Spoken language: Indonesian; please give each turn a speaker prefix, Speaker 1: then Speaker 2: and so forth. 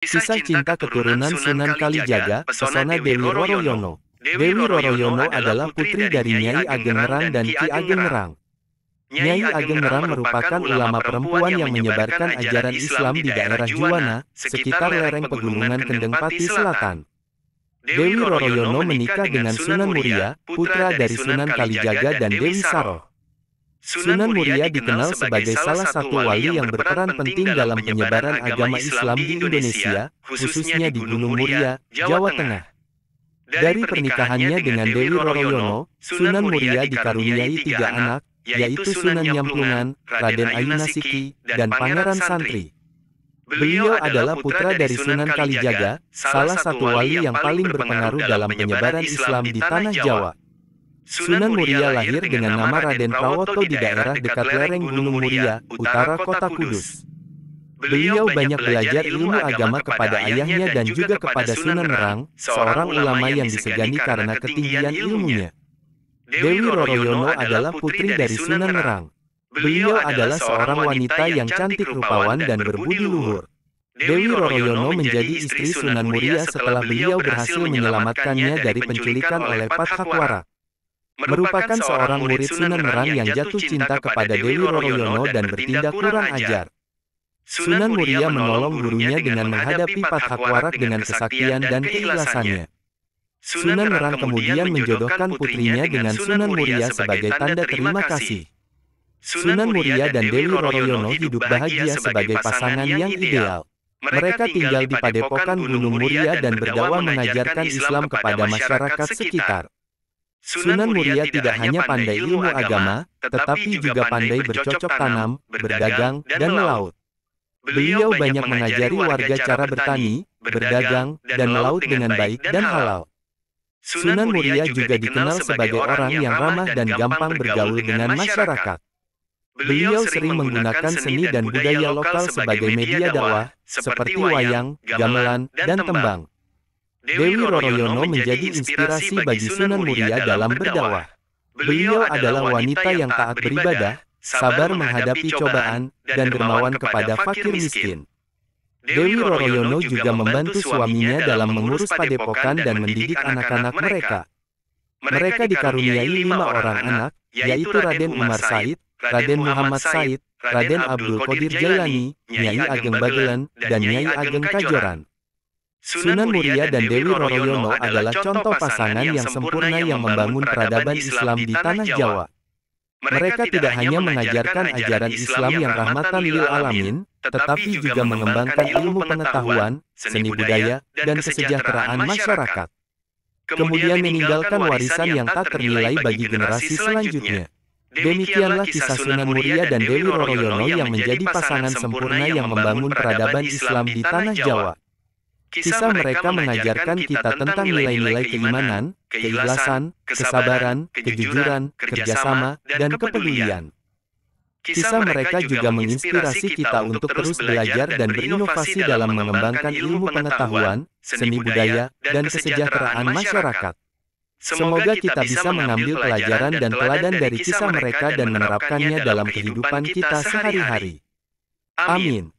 Speaker 1: Kisah cinta keturunan Sunan Kalijaga, pesona Dewi Roroyono. Dewi Roroyono adalah putri dari Nyai Ageng Ngerang dan Ki Ageng Ngerang. Nyai Ageng Ngerang merupakan ulama perempuan yang menyebarkan ajaran Islam di daerah Juwana, sekitar lereng pegunungan Kendeng Pati Selatan. Dewi Roroyono menikah dengan Sunan Muria, putra dari Sunan Kalijaga dan Dewi Saroh. Sunan Muria dikenal sebagai salah satu wali yang berperan penting dalam penyebaran agama Islam di Indonesia, khususnya di Gunung Muria, Jawa Tengah. Dari pernikahannya dengan Dewi Roroyono, Sunan Muria dikaruniai 3 anak, yaitu Sunan Nyamplungan, Raden Ayunasiki, dan Pangeran Santri. Beliau adalah putra dari Sunan Kalijaga, salah satu wali yang paling berpengaruh dalam penyebaran Islam di Tanah Jawa. Sunan Muria lahir dengan nama Raden Prawoto di daerah dekat lereng Gunung Muria, utara kota Kudus. Beliau banyak belajar ilmu agama kepada ayahnya dan juga kepada Sunan Ngerang, seorang ulama yang disegani karena ketinggian ilmunya. Dewi Roroyono adalah putri dari Sunan Ngerang. Beliau adalah seorang wanita yang cantik rupawan dan berbudi luhur. Dewi Roroyono menjadi istri Sunan Muria setelah beliau berhasil menyelamatkannya dari penculikan oleh Pathakwara. Merupakan seorang murid Sunan Ngerang yang jatuh cinta kepada Dewi Roroyono dan bertindak kurang ajar. Sunan Muria menolong gurunya dengan menghadapi Pathakwara dengan kesaktian dan keikhlasannya. Sunan Ngerang kemudian menjodohkan putrinya dengan Sunan Muria sebagai tanda terima kasih. Sunan Muria dan Dewi Roroyono hidup bahagia sebagai pasangan yang ideal. Mereka tinggal di Padepokan Gunung Muria dan berdakwah mengajarkan Islam kepada masyarakat sekitar. Sunan Muria tidak hanya pandai ilmu agama, tetapi juga pandai bercocok tanam, berdagang, dan melaut. Beliau banyak mengajari warga cara bertani, berdagang, dan melaut dengan baik dan halal. Sunan Muria juga dikenal sebagai orang yang ramah dan gampang bergaul dengan masyarakat. Beliau sering menggunakan seni dan budaya lokal sebagai media dakwah, seperti wayang, gamelan, dan tembang. Dewi Roroyono menjadi inspirasi bagi Sunan Muria dalam berdakwah. Beliau adalah wanita yang taat beribadah, sabar menghadapi cobaan, dan dermawan kepada fakir miskin. Dewi Roroyono juga membantu suaminya dalam mengurus padepokan dan mendidik anak-anak mereka. Mereka dikaruniai 5 orang anak, yaitu Raden Umar Said, Raden Muhammad Said, Raden Abdul Qadir Jailani, Nyai Ageng Bagelen, dan Nyai Ageng Kajoran. Sunan Muria dan Dewi Roroyono adalah contoh pasangan yang sempurna yang membangun peradaban Islam di Tanah Jawa. Mereka tidak hanya mengajarkan ajaran Islam yang rahmatan lil alamin, tetapi juga mengembangkan ilmu pengetahuan, seni budaya, dan kesejahteraan masyarakat. Kemudian meninggalkan warisan yang tak ternilai bagi generasi selanjutnya. Demikianlah kisah Sunan Muria dan Dewi Roroyono yang menjadi pasangan sempurna yang membangun peradaban Islam di Tanah Jawa. Kisah mereka mengajarkan kita tentang nilai-nilai keimanan, keikhlasan, kesabaran, kejujuran, kerjasama, dan kepedulian. Kisah mereka juga menginspirasi kita untuk terus belajar dan berinovasi dalam mengembangkan ilmu pengetahuan, seni budaya, dan kesejahteraan masyarakat. Semoga kita bisa mengambil pelajaran dan teladan dari kisah mereka dan menerapkannya dalam kehidupan kita sehari-hari. Amin.